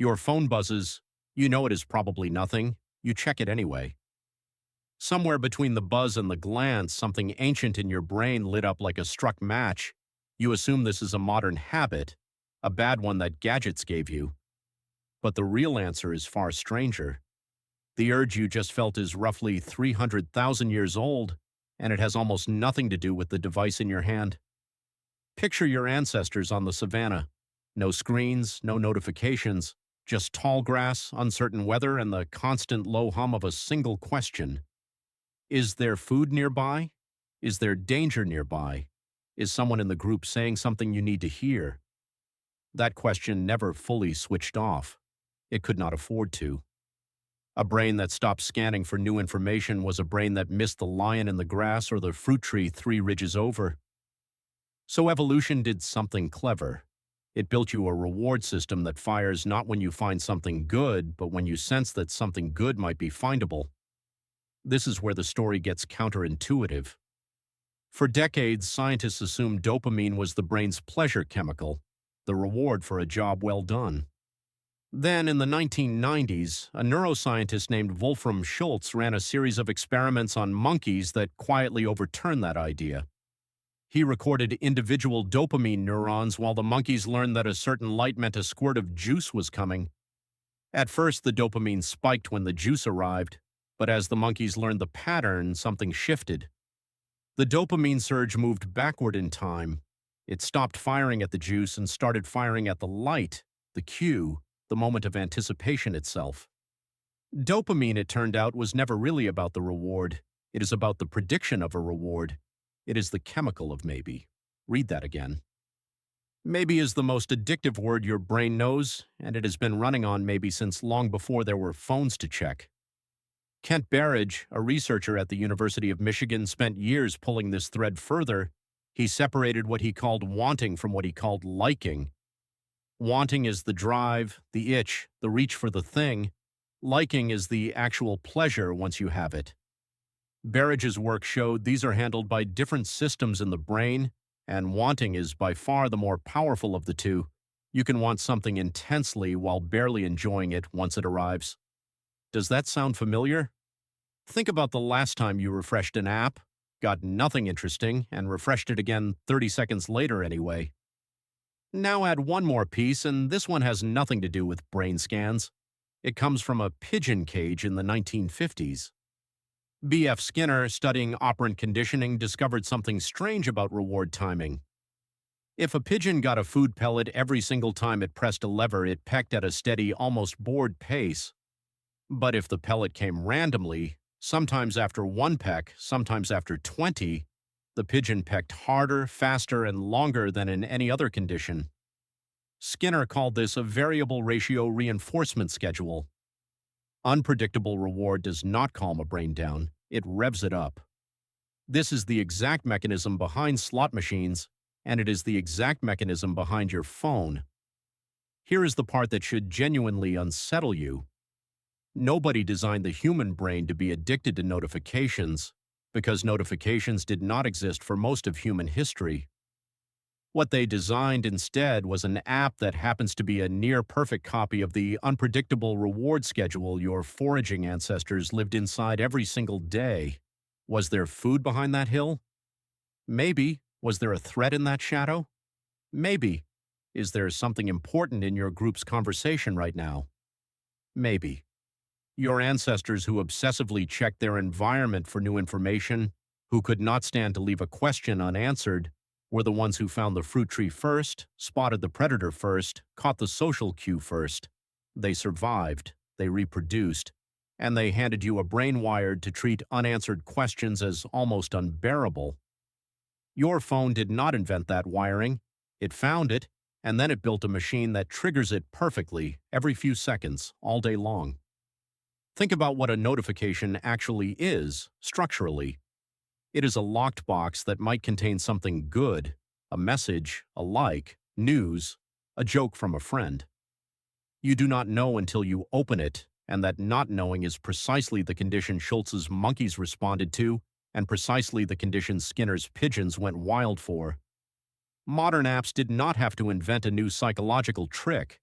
Your phone buzzes. You know it is probably nothing. You check it anyway. Somewhere between the buzz and the glance, something ancient in your brain lit up like a struck match. You assume this is a modern habit, a bad one that gadgets gave you. But the real answer is far stranger. The urge you just felt is roughly 300,000 years old, and it has almost nothing to do with the device in your hand. Picture your ancestors on the savanna. No screens, no notifications, just tall grass, uncertain weather, and the constant low hum of a single question. Is there food nearby? Is there danger nearby? Is someone in the group saying something you need to hear? That question never fully switched off. It could not afford to. A brain that stopped scanning for new information was a brain that missed the lion in the grass or the fruit tree 3 ridges over. So evolution did something clever. It built you a reward system that fires not when you find something good, but when you sense that something good might be findable. This is where the story gets counterintuitive. For decades, scientists assumed dopamine was the brain's pleasure chemical, the reward for a job well done. Then, in the 1990s, a neuroscientist named Wolfram Schultz ran a series of experiments on monkeys that quietly overturned that idea. He recorded individual dopamine neurons while the monkeys learned that a certain light meant a squirt of juice was coming. At first, the dopamine spiked when the juice arrived, but as the monkeys learned the pattern, something shifted. The dopamine surge moved backward in time. It stopped firing at the juice and started firing at the light, the cue, the moment of anticipation itself. Dopamine, it turned out, was never really about the reward. It is about the prediction of a reward. It is the chemical of maybe. Read that again. Maybe is the most addictive word your brain knows, and it has been running on maybe since long before there were phones to check. Kent Berridge, a researcher at the University of Michigan, spent years pulling this thread further. He separated what he called wanting from what he called liking. Wanting is the drive, the itch, the reach for the thing. Liking is the actual pleasure once you have it. Berridge's work showed these are handled by different systems in the brain, and wanting is by far the more powerful of the two. You can want something intensely while barely enjoying it once it arrives. Does that sound familiar? Think about the last time you refreshed an app, got nothing interesting, and refreshed it again 30 seconds later anyway. Now add one more piece, and this one has nothing to do with brain scans. It comes from a pigeon cage in the 1950s. B.F. Skinner, studying operant conditioning, discovered something strange about reward timing. If a pigeon got a food pellet every single time it pressed a lever, it pecked at a steady, almost bored pace. But if the pellet came randomly, sometimes after 1 peck, sometimes after 20, the pigeon pecked harder, faster, and longer than in any other condition. Skinner called this a variable ratio reinforcement schedule. Unpredictable reward does not calm a brain down, it revs it up. This is the exact mechanism behind slot machines, and it is the exact mechanism behind your phone. Here is the part that should genuinely unsettle you. Nobody designed the human brain to be addicted to notifications, because notifications did not exist for most of human history. What they designed instead was an app that happens to be a near-perfect copy of the unpredictable reward schedule your foraging ancestors lived inside every single day. Was there food behind that hill? Maybe. Was there a threat in that shadow? Maybe. Is there something important in your group's conversation right now? Maybe. Your ancestors who obsessively checked their environment for new information, who could not stand to leave a question unanswered, were the ones who found the fruit tree first, spotted the predator first, caught the social cue first. They survived, they reproduced, and they handed you a brain wired to treat unanswered questions as almost unbearable. Your phone did not invent that wiring. It found it, and then it built a machine that triggers it perfectly every few seconds, all day long. Think about what a notification actually is, structurally. It is a locked box that might contain something good, a message, a like, news, a joke from a friend. You do not know until you open it, and that not knowing is precisely the condition Schultz's monkeys responded to, and precisely the condition Skinner's pigeons went wild for. Modern apps did not have to invent a new psychological trick.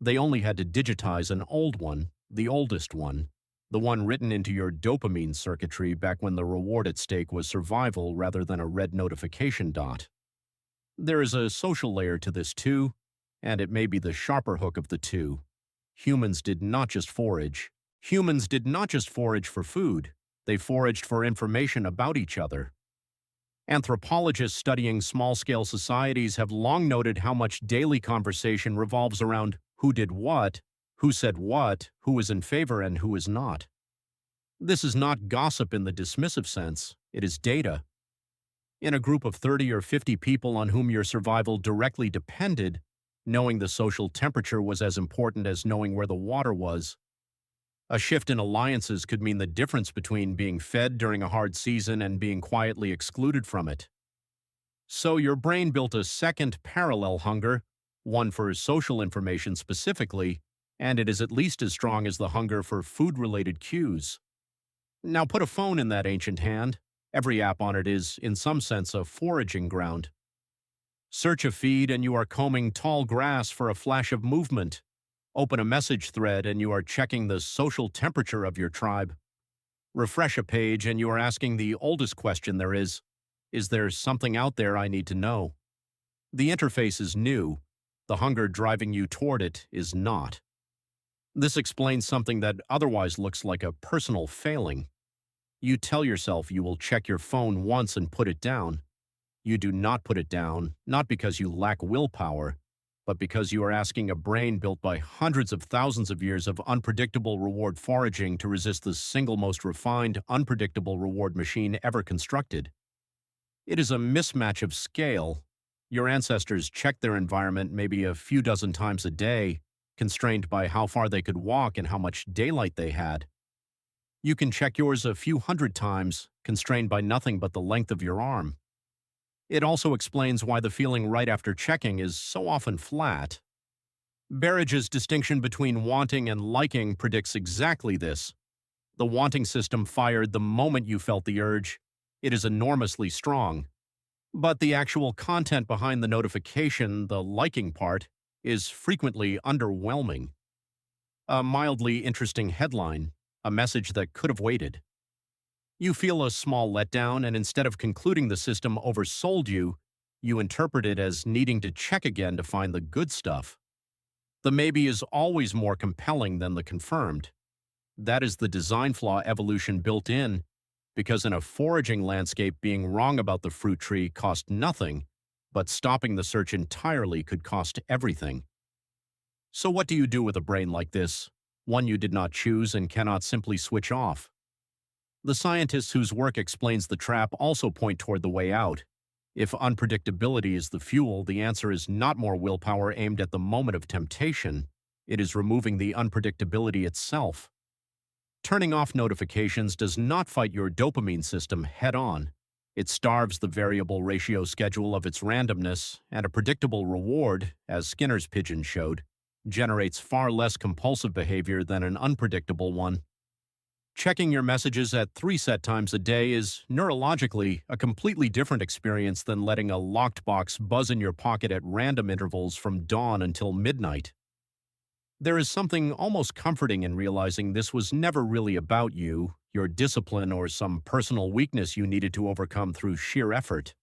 They only had to digitize an old one, the oldest one, the one written into your dopamine circuitry back when the reward at stake was survival rather than a red notification dot. There is a social layer to this too, and it may be the sharper hook of the two. Humans did not just forage. Humans did not just forage for food, they foraged for information about each other. Anthropologists studying small-scale societies have long noted how much daily conversation revolves around who did what, who said what, who is in favor and who is not. This is not gossip in the dismissive sense, it is data. In a group of 30 or 50 people on whom your survival directly depended, knowing the social temperature was as important as knowing where the water was. A shift in alliances could mean the difference between being fed during a hard season and being quietly excluded from it. So your brain built a second parallel hunger, one for social information specifically, and it is at least as strong as the hunger for food-related cues. Now put a phone in that ancient hand. Every app on it is, in some sense, a foraging ground. Search a feed and you are combing tall grass for a flash of movement. Open a message thread and you are checking the social temperature of your tribe. Refresh a page and you are asking the oldest question there is there something out there I need to know? The interface is new. The hunger driving you toward it is not. This explains something that otherwise looks like a personal failing. You tell yourself you will check your phone once and put it down. You do not put it down, not because you lack willpower, but because you are asking a brain built by hundreds of thousands of years of unpredictable reward foraging to resist the single most refined, unpredictable reward machine ever constructed. It is a mismatch of scale. Your ancestors checked their environment maybe a few dozen times a day, constrained by how far they could walk and how much daylight they had. You can check yours a few hundred times, constrained by nothing but the length of your arm. It also explains why the feeling right after checking is so often flat. Barrage's distinction between wanting and liking predicts exactly this. The wanting system fired the moment you felt the urge. It is enormously strong. But the actual content behind the notification, the liking part, is frequently underwhelming. A mildly interesting headline, a message that could have waited. You feel a small letdown, and instead of concluding the system oversold you, you interpret it as needing to check again to find the good stuff. The maybe is always more compelling than the confirmed. That is the design flaw evolution built in, because in a foraging landscape, being wrong about the fruit tree cost nothing, but stopping the search entirely could cost everything. So what do you do with a brain like this, one you did not choose and cannot simply switch off? The scientists whose work explains the trap also point toward the way out. If unpredictability is the fuel, the answer is not more willpower aimed at the moment of temptation. It is removing the unpredictability itself. Turning off notifications does not fight your dopamine system head-on. It starves the variable ratio schedule of its randomness, and a predictable reward, as Skinner's pigeon showed, generates far less compulsive behavior than an unpredictable one. Checking your messages at 3 set times a day is, neurologically, a completely different experience than letting a locked box buzz in your pocket at random intervals from dawn until midnight. There is something almost comforting in realizing this was never really about you, your discipline, or some personal weakness you needed to overcome through sheer effort.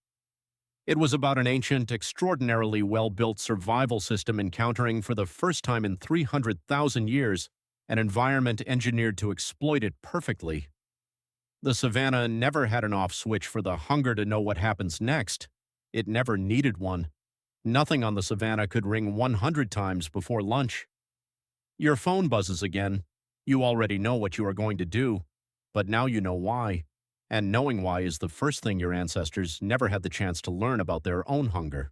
It was about an ancient, extraordinarily well-built survival system encountering for the first time in 300,000 years an environment engineered to exploit it perfectly. The savanna never had an off switch for the hunger to know what happens next. It never needed one. Nothing on the savanna could ring 100 times before lunch. Your phone buzzes again. You already know what you are going to do, but now you know why. And knowing why is the first thing your ancestors never had the chance to learn about their own hunger.